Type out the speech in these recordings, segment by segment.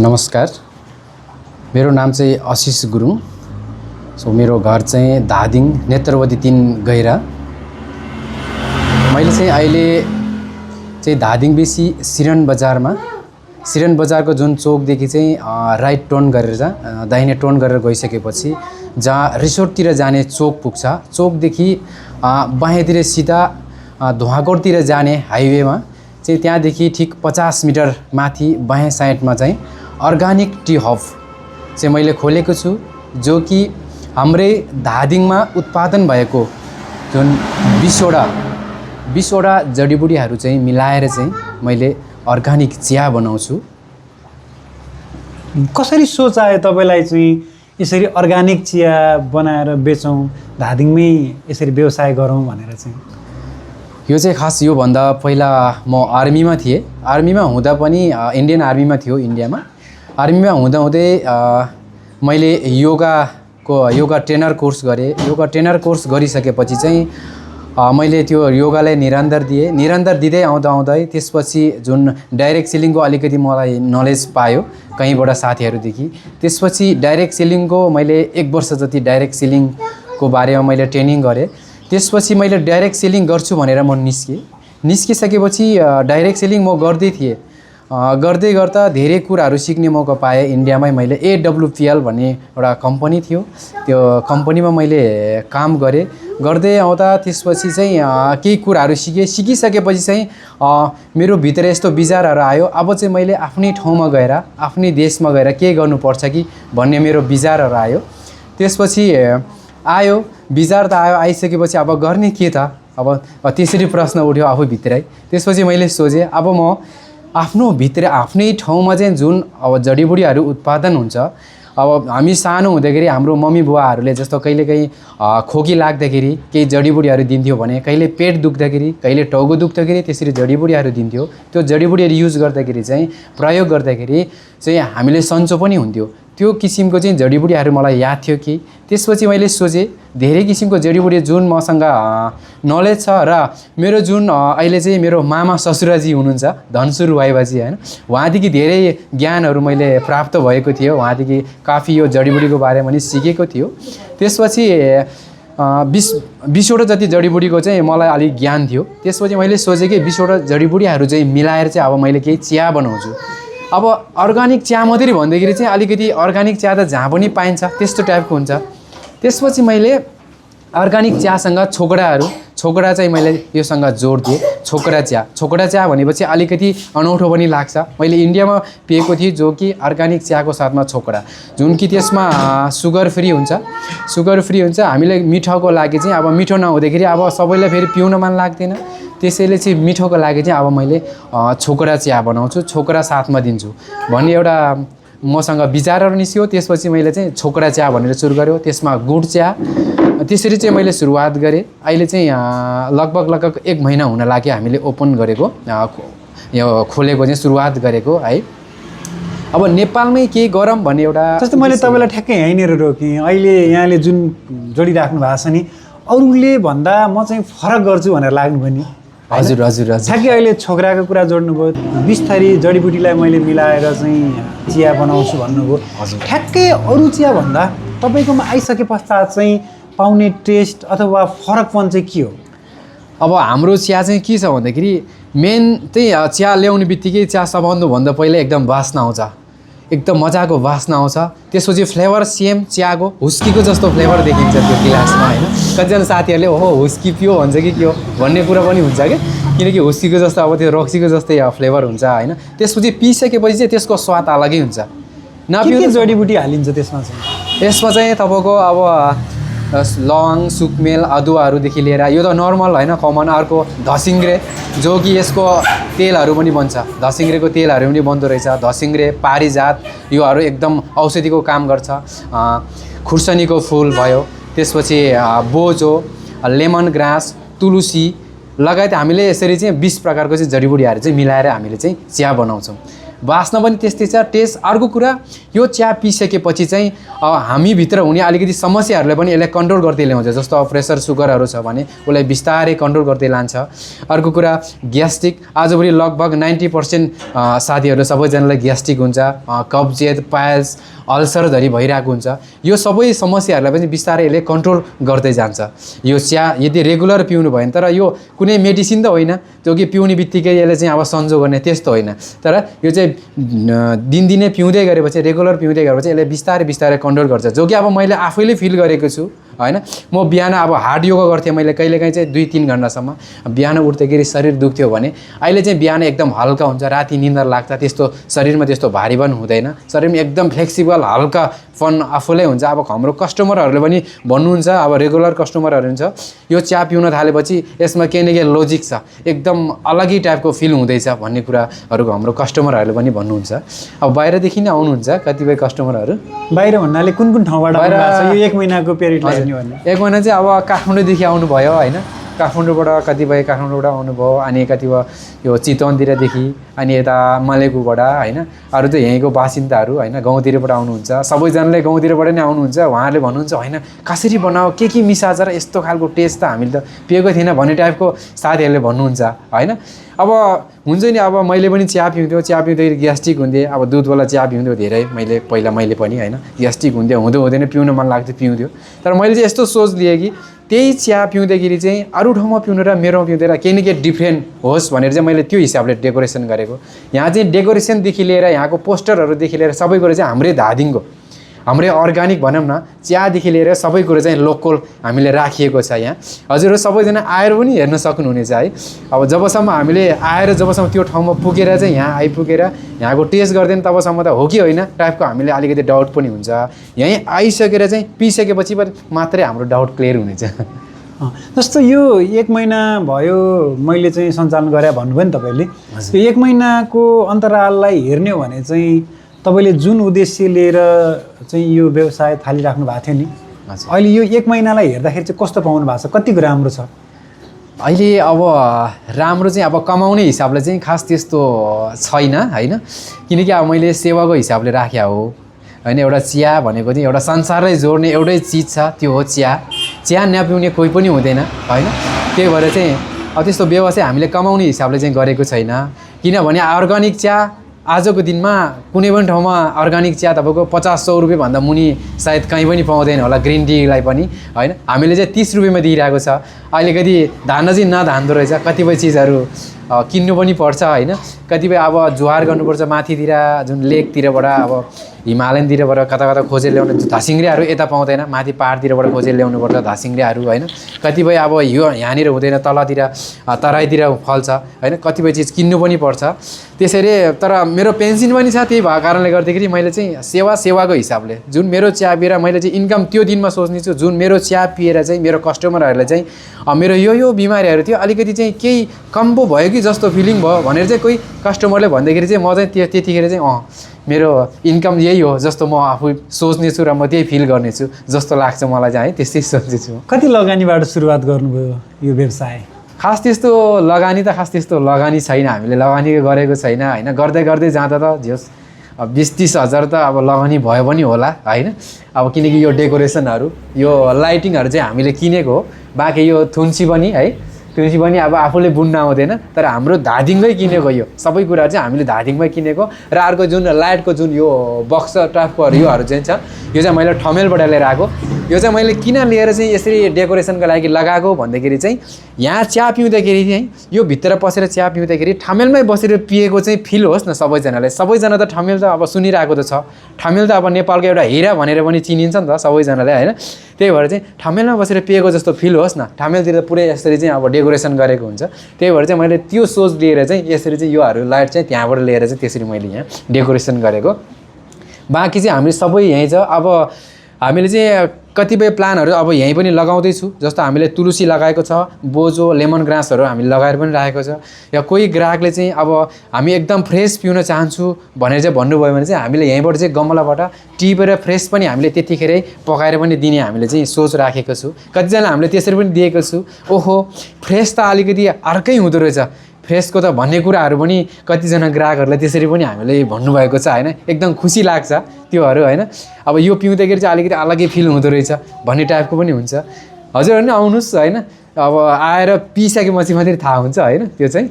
नमस्कार, मेरो नाम चाहिँ आशिष गुरुङ। सो मेरो घर चाहिँ धादिङ नेत्रवती 3 गैरा। मैले चाहिँ अहिले चाहिँ धादिङ बेसी सिरन बजारको जुन चोकदेखि चाहिँ राइट टर्न गरेर दाहिने टर्न गरेर गइसकेपछि जहाँ रिसोर्टतिर जाने चोक पुग्छ, चोकदेखि बायाँतिर सिधा धुवाकोटतिर जाने हाइवेमा चाहिँ त्यहाँदेखि ठिक 50 मिटर माथि बायाँ साइडमा चाहिँ अर्गानिक टी हब चाहिँ मैले खोलेको छु, जो कि हाम्रै धादिङमा उत्पादन भएको जुन 20वटा जडीबुटीहरू चाहिँ मिलाएर चाहिँ मैले अर्गानिक चिया बनाउँछु। कसरी सोच आयो तपाईँलाई चाहिँ यसरी अर्गानिक चिया बनाएर बेचौँ, धादिङमै यसरी व्यवसाय गरौँ भनेर चाहिँ? यो चाहिँ खास योभन्दा पहिला म आर्मीमा थिएँ। आर्मीमा हुँदा पनि इन्डियन आर्मीमा थियो इन्डियामा। आर्मीमा हुँदाहुँदै मैले योगा ट्रेनर कोर्स गरेँ। योगा ट्रेनर कोर्स गरिसकेपछि चाहिँ मैले त्यो योगालाई निरन्तर दिँदै आउँदै त्यसपछि जुन डाइरेक्ट सेलिङको अलिकति मलाई नलेज पायो कहीँबाट साथीहरूदेखि। त्यसपछि डाइरेक्ट सेलिङको मैले 1 वर्ष जति डाइरेक्ट सेलिङको बारेमा मैले ट्रेनिङ गरेँ। त्यसपछि मैले डाइरेक्ट सेलिङ गर्छु भनेर म निस्किसकेपछि डाइरेक्ट सेलिङ म गर्दै थिएँ। गर्दै गर्दा धेरै कुराहरू सिक्ने मौका पाएँ। इन्डियामै मैले AWPL भन्ने एउटा कम्पनी थियो, त्यो कम्पनीमा मैले काम गरेँ। गर्दै आउँदा त्यसपछि चाहिँ केही कुराहरू सिकिसकेपछि चाहिँ मेरो भित्र यस्तो विचारहरू आयो, अब चाहिँ मैले आफ्नै ठाउँमा गएर आफ्नै देशमा गएर के गर्नुपर्छ कि भन्ने मेरो विचारहरू आयो। त्यसपछि विचार त आइसकेपछि अब गर्ने के त, अब त्यसरी प्रश्न उठ्यो आफूभित्रै। त्यसपछि मैले सोचेँ अब म आफ्नै ठाउँमा चाहिँ जुन अब जडीबुटीहरू उत्पादन हुन्छ, अब हामी सानो हुँदाखेरि हाम्रो मम्मी बुवाहरूले जस्तो कहिलेकाहीँ खोकी लाग्दाखेरि केही जडीबुटीहरू दिन्थ्यो भने, कहिले पेट दुख्दाखेरि, कहिले टाउको दुख्दाखेरि त्यसरी जडीबुटीहरू दिन्थ्यो। त्यो जडीबुटीहरू युज गर्दाखेरि चाहिँ प्रयोग गर्दाखेरि चाहिँ हामीले सन्चो पनि हुन्थ्यो। त्यो किसिमको चाहिँ जडीबुटीहरू मलाई याद थियो कि त्यसपछि मैले सोचेँ धेरै किसिमको जडीबुटी जुन मसँग नलेज छ र मेरो जुन अहिले चाहिँ मेरो मामा ससुराजी हुनुहुन्छ धनसुर भाइबाजी हैन, उहाँदेखि धेरै ज्ञानहरू मैले प्राप्त भएको थियो। उहाँदेखि काफी यो जडीबुटीको बारेमा पनि सिकेको थियो। त्यसपछि 20वटा जति जडीबुटीको चाहिँ मलाई अलिक ज्ञान थियो। त्यसपछि मैले सोचेँ कि 20वटा जडीबुटीहरू चाहिँ मिलाएर चाहिँ अब मैले केही चिया बनाउँछु। अब अर्गानिक चिया मात्रै भन्दाखेरि चाहिँ अलिकति अर्गानिक चिया त जहाँ पनि पाइन्छ त्यस्तो टाइपको हुन्छ। त्यसपछि मैले अर्गानिक चियासँग छोकडा चाहिँ मैले योसँग जोड दिएँ। छोकडा चिया भनेपछि अलिकति अनौठो पनि लाग्छ। मैले इन्डियामा पिएको थिएँ जो कि अर्गानिक चियाको साथमा छोकडा, जुन कि त्यसमा सुगर फ्री हुन्छ। हामीलाई मिठोको लागि चाहिँ अब मिठो नहुँदाखेरि अब सबैलाई फेरि पिउन मन लाग्दैन, त्यसैले चाहिँ मिठोको लागि चाहिँ अब मैले छोकडा चिया बनाउँछु, छोकडा साथमा दिन्छु भन्ने एउटा मसँग विचारहरू निस्क्यो। त्यसपछि मैले चाहिँ छोकडा चिया भनेर सुरु गऱ्यो, त्यसमा गुड चिया, त्यसरी चाहिँ मैले सुरुवात गरेँ। अहिले चाहिँ लगभग 1 महिना हुन लाग्यो हामीले ओपन गरेको, यो खोलेको चाहिँ सुरुवात गरेको है। अब नेपालमै केही गरौँ भन्ने एउटा जस्तो मैले तपाईँलाई ठ्याक्कै यहीँनिर रोकेँ। अहिले यहाँले जुन जोडिराख्नु भएको छ नि, अरूले भन्दा म चाहिँ फरक गर्छु भनेर लाग्नुभयो नि? हजुर। ठ्याक्कै अहिले छोकराको कुरा जोड्नुभयो, 20 थरी जडीबुटीलाई मैले मिलाएर चाहिँ चिया बनाउँछु भन्नुभयो। ठ्याक्कै अरू चिया भन्दा तपाईँकोमा आइसके पश्चात चाहिँ पाउने टेस्ट अथवा फरकपन चाहिँ के हो? अब हाम्रो चिया चाहिँ के छ भन्दाखेरि मेन चाहिँ चिया ल्याउने बित्तिकै चिया सबभन्दा पहिला एकदम वासना आउँछ, एकदम मजाको वासना आउँछ। त्यसपछि फ्लेभर सेम चियाको हुस्कीको जस्तो फ्लेभर देखिन्छ त्यो गिलासमा हैन। कतिजना साथीहरूले ओहो हुस्की पियो भन्छ कि के हो भन्ने कुरा पनि हुन्छ कि, किनकि हुस्कीको जस्तो अब त्यो रक्सीको जस्तै फ्लेभर हुन्छ हैन। त्यसपछि पिइसकेपछि चाहिँ त्यसको स्वाद अलगै हुन्छ। के जडीबुटी हालिन्छ त्यसमा चाहिँ? यसमा चाहिँ तपाईँको अब लवङ, सुकमेल, अदुवाहरूदेखि लिएर यो त नर्मल हैन, कमन। अर्को धसिङ्ग्रे, जो कि यसको तेलहरू पनि बन्छ, धसिङ्ग्रेको तेलहरू पनि बन्दो रहेछ। धसिङ्ग्रे, पारिजात योहरू एकदम औषधिको काम गर्छ। खुर्सानीको फुल भयो, त्यसपछि बोजो, लेमन ग्रास, तुलसी लगायत हामीले यसरी चाहिँ 20 प्रकारको चाहिँ जडीबुटीहरू चाहिँ मिलाएर हामीले चाहिँ चिया बनाउँछौँ। बास्न पनि त्यस्तै छ टेस्ट। अर्को कुरा यो चिया पिसकेपछि चाहिँ अब हामीभित्र हुने अलिकति समस्याहरूलाई पनि यसले कन्ट्रोल गर्दै ल्याउँछ। जस्तो अब प्रेसर सुगरहरू छ भने उसलाई बिस्तारै कन्ट्रोल गर्दै लान्छ। अर्को कुरा ग्यास्ट्रिक, आजभोलि लगभग 90% साथीहरू सबैजनालाई ग्यास्ट्रिक हुन्छ, कब्जियत, पाइल्स, अल्सरधरि भइरहेको हुन्छ। यो सबै समस्याहरूलाई पनि बिस्तारै यसले कन्ट्रोल गर्दै जान्छ यो चिया यदि रेगुलर पिउनु भयो भने। तर यो कुनै मेडिसिन त होइन त्यो कि पिउने बित्तिकै यसले चाहिँ अब सन्जो गर्ने त्यस्तो होइन। तर यो चाहिँ दिनदिनै पिउँदै गरेपछि, रेगुलर पिउँदै गरेपछि यसले बिस्तारै बिस्तारै कन्ट्रोल गर्छ। जो कि अब मैले आफैले फिल गरेको छु होइन। म बिहान अब हार्ड योगा गर्थेँ मैले कहिलेकाहीँ चाहिँ 2-3 घन्टासम्म। बिहान उठ्दाखेरि शरीर दुख्थ्यो भने अहिले चाहिँ बिहान एकदम हल्का हुन्छ, राति निन्द्रा लाग्छ, त्यस्तो शरीरमा त्यस्तो भारीपन हुँदैन, शरीरमा एकदम फ्लेक्सिबल हल्का फन आफूलाई हुन्छ। अब हाम्रो कस्टमरहरूले पनि भन्नुहुन्छ, अब रेगुलर कस्टमरहरू हुन्छ यो चिया पिउन थालेपछि यसमा केही न केही लोजिक छ, एकदम अलग्गै टाइपको फिल हुँदैछ भन्ने कुराहरू हाम्रो कस्टमरहरूले पनि भन्नुहुन्छ। अब बाहिरदेखि नै आउनुहुन्छ कतिपय कस्टमरहरू। बाहिर भन्नाले कुन कुन ठाउँबाट आउनु भएको छ यो 1 महिनाको पिरियडलाई हेर्ने भने? 1 महिना चाहिँ अब काठमाडौँदेखि आउनुभयो होइन, काठमाडौँबाट कतिपय काठमाडौँबाट आउनुभयो, अनि कतिपय यो चितवनतिरदेखि, अनि यता मलेकुबाट होइन। अरू चाहिँ यहीँको बासिन्दाहरू होइन, गाउँतिरबाट आउनुहुन्छ। सबैजनाले गाउँतिरबाट नै आउनुहुन्छ। उहाँहरूले भन्नुहुन्छ होइन कसरी बनाऊ, के मिसाएर यस्तो खालको टेस्ट त हामीले त पिएको थिएन भन्ने टाइपको साथीहरूले भन्नुहुन्छ होइन। अब हुन्छ नि, अब मैले पनि चिया पिउँथ्यो, चिया पिउँदाखेरि ग्यास्ट्रिक हुन्थेँ। अब दुधवाला चिया पिउँथ्यो धेरै मैले पनि होइन, ग्यास्ट्रिक हुन्थ्यो, हुँदैन पिउन मन लाग्थ्यो पिउँथ्यो। तर मैले चाहिँ यस्तो सोच लिएँ कि त्यही चिया पिउँदाखेरि चाहिँ अरू ठाउँमा पिउनु र मेरोमा पिउँदैन केही न केही डिफ्रेन्ट होस् भनेर चाहिँ मैले त्यो हिसाबले डेकोरेसन गरेको। यहाँ चाहिँ डेकोरेसनदेखि लिएर यहाँको पोस्टरहरूदेखि लिएर सबै कुरो चाहिँ हाम्रै धादिङको, हाम्रै अर्ग्यानिक भनौँ न, चियादेखि लिएर सबै कुरो चाहिँ लोकल हामीले राखिएको छ यहाँ। हजुरहरू सबैजना आएर पनि हेर्न सक्नुहुनेछ है। अब जबसम्म हामीले आएर जबसम्म त्यो ठाउँमा पुगेर चाहिँ यहाँ आइपुगेर यहाँको टेस्ट गर्दैन तबसम्म त हो कि होइन टाइपको हामीले अलिकति डाउट पनि हुन्छ। यहीँ आइसकेर चाहिँ पिसकेपछि मात्रै हाम्रो डाउट क्लियर हुनेछ। जस्तो यो 1 महिना भयो मैले चाहिँ सञ्चालन गरे भन्नुभयो नि तपाईँले, यो 1 महिनाको अन्तराललाई हेर्ने हो भने चाहिँ तपाईँले जुन उद्देश्य लिएर चाहिँ यो व्यवसाय थालिराख्नु भएको थियो नि, अहिले यो 1 महिनालाई हेर्दाखेरि चाहिँ कस्तो पाउनु भएको छ, कतिको राम्रो छ? अहिले अब राम्रो चाहिँ अब कमाउने हिसाबले चाहिँ खास त्यस्तो छैन होइन, किनकि अब मैले सेवाको हिसाबले राखेको हो होइन। एउटा चिया भनेको चाहिँ एउटा संसारै जोड्ने एउटै चिज छ, त्यो हो चिया। चिया नपिउने कोही पनि हुँदैन होइन। त्यही भएर चाहिँ अब त्यस्तो व्यवसाय हामीले कमाउने हिसाबले चाहिँ गरेको छैन। किनभने अर्ग्यानिक चिया आजको दिनमा कुनै पनि ठाउँमा अर्ग्यानिक चिया तपाईँको 50-100 रुपियाँभन्दा मुनि सायद कहीँ पनि पाउँदैन होला, ग्रिन टीलाई पनि होइन। हामीले चाहिँ 30 रुपियाँमा दिइरहेको छ। अलिकति धान्न चाहिँ नधान्दो रहेछ, कतिपय चिजहरू किन्नु पनि पर्छ होइन। कतिपय अब जुहार गर्नुपर्छ माथितिर, जुन लेकतिरबाट अब हिमालयनतिरबाट कता कता खोजेर ल्याउने धासिङ्ग्रेहरू यता पाउँदैन, माथि पाहाडतिरबाट खोजेर ल्याउनुपर्छ धासिङ्ग्रेहरू होइन। कतिपय अब यो यहाँनिर हुँदैन, तलतिर तराईतिर फल्छ होइन, कतिपय चिज किन्नु पनि पर्छ। त्यसरी तर मेरो पेन्सन पनि छ, त्यही भएको कारणले गर्दाखेरि मैले चाहिँ सेवाको हिसाबले जुन मेरो चिया पिएर मैले चाहिँ इन्कम त्यो दिनमा सोच्ने छु, जुन मेरो चिया पिएर चाहिँ मेरो कस्टमरहरूले चाहिँ मेरो यो बिमारीहरू थियो अलिकति चाहिँ केही कम पो भयो कि जस्तो फिलिङ भयो भनेर चाहिँ कोही कस्टमरले भन्दाखेरि चाहिँ म चाहिँ त्यतिखेर चाहिँ मेरो इन्कम यही हो जस्तो म आफू सोच्ने छु र म त्यही फिल गर्नेछु जस्तो लाग्छ मलाई चाहिँ है। त्यस्तै सोच्दैछु। कति लगानीबाट सुरुवात गर्नुभयो यो व्यवसाय? खास त्यस्तो लगानी छैन, हामीले लगानी गरेको छैन होइन। गर्दै गर्दै जाँदा त जस 20-30 हजार त अब लगानी भयो पनि होला होइन। अब किनकि यो डेकोरेसनहरू यो लाइटिङहरू चाहिँ हामीले किनेको हो, बाँकी यो थुन्सी पनि है, थुन्सी पनि अब आफूले बुन्न आउँदैन, तर हाम्रो धादिङमै किनेको यो सबै कुरा चाहिँ हामीले धादिङमै किनेको। र अर्को जुन लाइटको जुन यो बक्स टाइपको योहरू चाहिँ छ, यो चाहिँ मैले ठमेलबाट लिएर आएको। यो चाहिँ मैले किन लिएर चाहिँ यसरी डेकोरेसनको लागि लगाएको भन्दाखेरि चाहिँ यहाँ चिया पिउँदाखेरि चाहिँ यो भित्र पसेर चिया पिउँदाखेरि ठमेलमै बसेर पिएको चाहिँ फिल होस् न सबैजनाले। सबैजना त ठमेल त अब सुनिरहेको त छ, ठमेल त अब नेपालको एउटा हिरा भनेर पनि चिनिन्छ नि त सबैजनाले होइन। त्यही भएर चाहिँ ठमेलमा बसेर पिएको जस्तो फिल होस् न, ठमेलतिर त पुरै यसरी चाहिँ अब डेकोरेसन गरेको हुन्छ। त्यही भएर चाहिँ मैले त्यो सोच लिएर चाहिँ यसरी चाहिँ योहरू लाइट चाहिँ त्यहाँबाट लिएर चाहिँ त्यसरी मैले यहाँ डेकोरेसन गरेको। बाँकी चाहिँ हामीले सबै यहीँ छ। अब हामीले चाहिँ कतिपय प्लानहरू अब यहीँ पनि लगाउँदैछु, जस्तो हामीले तुलसी लगाएको छ, बोजो लेमन ग्रासहरू हामीले लगाएर पनि राखेको छ। या कोही ग्राहकले चाहिँ अब हामी एकदम फ्रेस पिउन चाहन्छु भनेर चाहिँ भन्नुभयो भने चाहिँ हामीले यहीँबाट चाहिँ गमलाबाट टिपेर फ्रेस पनि हामीले त्यतिखेरै पकाएर पनि दिने हामीले चाहिँ सोच राखेको छु। कतिजना हामीले त्यसरी पनि दिएको छु। ओहो फ्रेस त अलिकति अर्कै हुँदो रहेछ, फ्रेसको त भन्ने कुराहरू पनि कतिजना ग्राहकहरूलाई त्यसरी पनि हामीले भन्नुभएको छ होइन, एकदम खुसी लाग्छ त्योहरू होइन। अब यो पिउँदाखेरि चाहिँ अलिकति अलग्गै फिल हुँदो रहेछ भन्ने टाइपको पनि हुन्छ। हजुरहरू नि आउनुहोस् होइन, अब आएर पिइसकेपछि मात्रै थाहा हुन्छ होइन। त्यो चाहिँ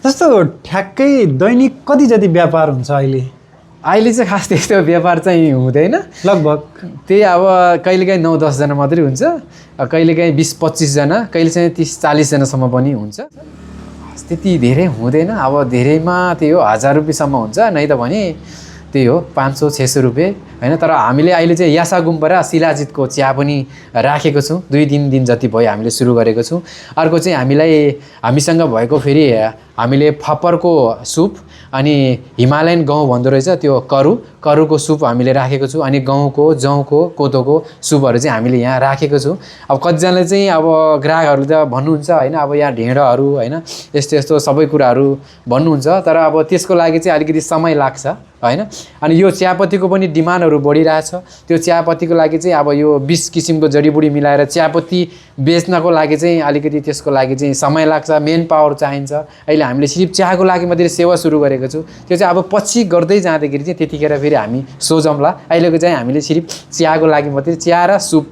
जस्तो ठ्याक्कै दैनिक कति जति व्यापार हुन्छ अहिले? अहिले चाहिँ खास त्यस्तो व्यापार चाहिँ हुँदैन, लगभग त्यही अब कहिलेकाहीँ 9-10 जना मात्रै हुन्छ, कहिलेकाहीँ 20-25 जना, कहिले चाहिँ 30-40 जनासम्म पनि हुन्छ। त्यति धेरै हुँदैन, अब धेरैमा त्यही हो 1000 रुपियाँसम्म हुन्छ, नै त भने त्यही हो 500-600 रुपियाँ होइन। तर हामीले अहिले चाहिँ यासा गुम्बा र शिलाजितको चिया पनि राखेको छौँ, 2-3 दिन जति भयो हामीले सुरु गरेको छौँ। अर्को चाहिँ हामीसँग भएको फेरि हामीले फापरको सुप अनि हिमालयन गहुँ भन्दो रहेछ त्यो करुको सुप हामीले राखेको छु, अनि गहुँको, जौँको, कोदोको सुपहरू चाहिँ हामीले यहाँ राखेको छु। अब कतिजनाले चाहिँ अब ग्राहकहरूले त भन्नुहुन्छ होइन, अब यहाँ ढेँडाहरू होइन यस्तो यस्तो सबै कुराहरू भन्नुहुन्छ, तर अब त्यसको लागि चाहिँ अलिकति समय लाग्छ होइन। अनि यो चियापत्तीको पनि डिमान्डहरू बढिरहेछ, त्यो चियापत्तीको लागि चाहिँ अब यो 20 किसिमको जडीबुडी मिलाएर चियापत्ती बेच्नको लागि चाहिँ अलिकति त्यसको लागि चाहिँ समय लाग्छ, मेन पावर चाहिन्छ। अहिले हामीले सिर्फ चियाको लागि मात्रै सेवा सुरु गरेको छु, त्यो चाहिँ अब पछि गर्दै जाँदाखेरि चाहिँ त्यतिखेर फेरि हामी सोचौँला। अहिलेको चाहिँ हामीले सिर्फ चियाको लागि मात्रै चिया र सुप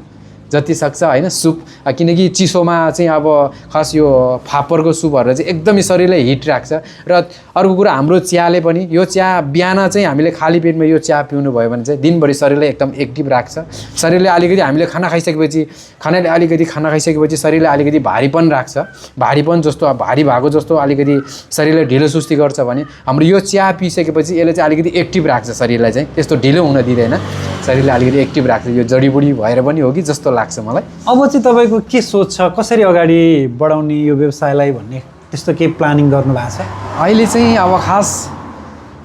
जति सक्छ होइन, सुप, किनकि चिसोमा चाहिँ अब खास यो फापरको सुपहरू चाहिँ एकदमै शरीरलाई हिट राख्छ। र अर्को कुरा हाम्रो चियाले पनि, यो चिया बिहान चाहिँ हामीले खाली पेटमा यो चिया पिउनु भयो भने चाहिँ दिनभरि शरीरलाई एकदम एक्टिभ राख्छ। शरीरले अलिकति हामीले खाना खाइसकेपछि शरीरले अलिकति भारीपन राख्छ, भारीपन जस्तो भारी भएको जस्तो अलिकति शरीरलाई ढिलो सुस्ती गर्छ भने हाम्रो यो चिया पिइसकेपछि यसले चाहिँ अलिकति एक्टिभ राख्छ, शरीरलाई चाहिँ त्यस्तो ढिलो हुन दिँदैन, शरीरले अलिकति एक्टिभ राख्छ। यो जडीबुडी भएर पनि हो कि जस्तो लाग्छ मलाई। अब चाहिँ तपाईँको के सोच छ, कसरी अगाडि बढाउने यो व्यवसायलाई भन्ने त्यस्तो केही प्लानिङ गर्नु भएको छ? अहिले चाहिँ अब खास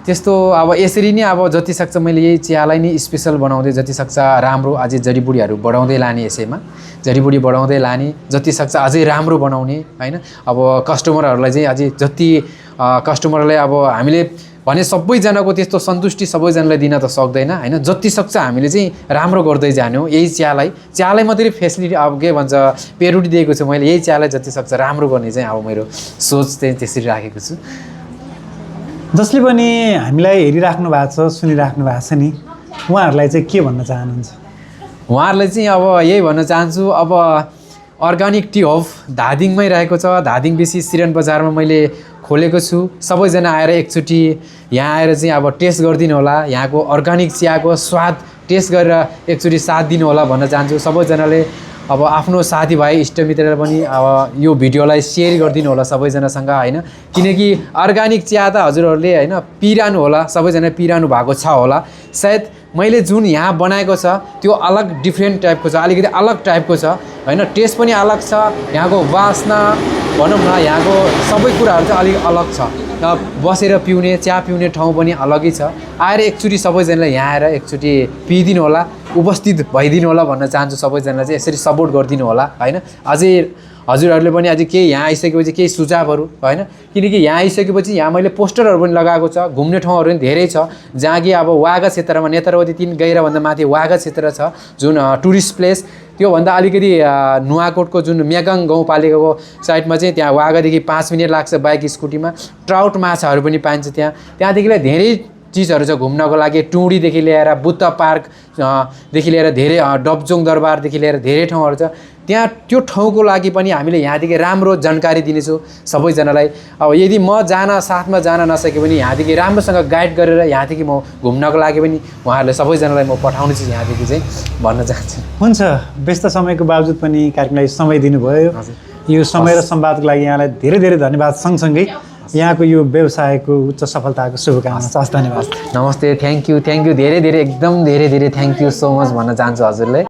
त्यस्तो अब यसरी नै अब जति सक्छ मैले यही चियालाई नै स्पेसल बनाउँदै जति सक्छ राम्रो अझै जडीबुडीहरू बढाउँदै लाने, यसैमा जडीबुडी बढाउँदै लाने, जति सक्छ अझै राम्रो बनाउने होइन। अब कस्टमरहरूलाई चाहिँ अझै जति कस्टमरलाई अब हामीले भने सबैजनाको त्यस्तो सन्तुष्टि सबैजनालाई दिन त सक्दैन होइन, जति सक्छ हामीले चाहिँ राम्रो गर्दै जाने हो। यही चियालाई मात्रै फेसिलिटी अब के भन्छ पेरुटी दिएको छु मैले, यही चियालाई जति सक्छ राम्रो गर्ने चाहिँ अब मेरो सोच चाहिँ त्यसरी राखेको छु। जसले पनि हामीलाई हेरिराख्नु भएको छ, सुनिराख्नु भएको छ नि, उहाँहरूलाई चाहिँ के भन्न चाहनुहुन्छ? उहाँहरूलाई चाहिँ अब यही भन्न चाहन्छु, अब अर्ग्यानिक टी हब धादिङमै रहेको छ, धादिङ बेसी सिरन बजारमा मैले खोलेको छु। सबैजना आएर एकचोटि यहाँ आएर चाहिँ अब टेस्ट गरिदिनु होला, यहाँको अर्ग्यानिक चियाको स्वाद टेस्ट गरेर एकचोटि साथ दिनु होला भन्न चाहन्छु। सबैजनाले अब आफ्नो साथीभाइ इष्टमित्रलाई पनि अब यो भिडियोलाई सेयर गरिदिनु होला सबैजनासँग होइन, किनकि अर्ग्यानिक चिया त हजुरहरूले होइन पिइरहनु होला, सबैजना पिइरहनु भएको छ होला। सायद मैले जुन यहाँ बनाएको छ त्यो अलग डिफ्रेन्ट टाइपको छ, अलिकति अलग टाइपको छ होइन, टेस्ट पनि अलग छ, यहाँको वासना भनौँ न यहाँको सबै कुराहरू चाहिँ अलिक अलग छ। बसेर पिउने चिया पिउने ठाउँ पनि अलगै छ। आएर एकचोटि सबैजनालाई यहाँ आएर एकचोटि पिइदिनु होला, उपस्थित भइदिनु होला भन्न चाहन्छु। सबैजनालाई चाहिँ यसरी सपोर्ट गरिदिनु होला होइन। अझै हजुरहरूले पनि अझै केही यहाँ आइसकेपछि केही सुझावहरू होइन, किनकि यहाँ आइसकेपछि यहाँ मैले पोस्टरहरू पनि लगाएको छ, घुम्ने ठाउँहरू पनि धेरै छ, जहाँ कि अब वागा क्षेत्रमा नेत्रावती 3 गैराभन्दा माथि वागा क्षेत्र छ जुन टुरिस्ट प्लेस, त्योभन्दा अलिकति नुवाकोटको जुन म्यागाङ गाउँपालिकाको साइडमा चाहिँ त्यहाँ वागादेखि 5 मिनट लाग्छ बाइक स्कुटीमा। ट्राउट माछाहरू पनि पाइन्छ त्यहाँदेखिलाई धेरै चिजहरू छ घुम्नको लागि, टुडीदेखि लिएर बुद्ध पार्कदेखि लिएर धेरै डबजोङ दरबारदेखि लिएर धेरै ठाउँहरू छ त्यहाँ। त्यो ठाउँको लागि पनि हामीले यहाँदेखि राम्रो जानकारी दिनेछौँ सबैजनालाई। अब यदि म साथमा जान नसके पनि यहाँदेखि राम्रोसँग गाइड गरेर यहाँदेखि म घुम्नको लागि पनि उहाँहरूलाई सबैजनालाई म पठाउने छु यहाँदेखि चाहिँ भन्न चाहन्छु। हुन्छ, व्यस्त समयको बावजुद पनि कार्यक्रमलाई समय दिनुभयो। यो समय र संवादको लागि यहाँलाई धेरै धेरै धन्यवाद। सँगसँगै यहाँको यो व्यवसायको उच्च सफलताको शुभकामना छ। धन्यवाद। नमस्ते, थ्याङ्क यू धेरै धेरै एकदम धेरै धेरै थ्याङ्क यू सो मच भन्न चाहन्छु हजुरलाई।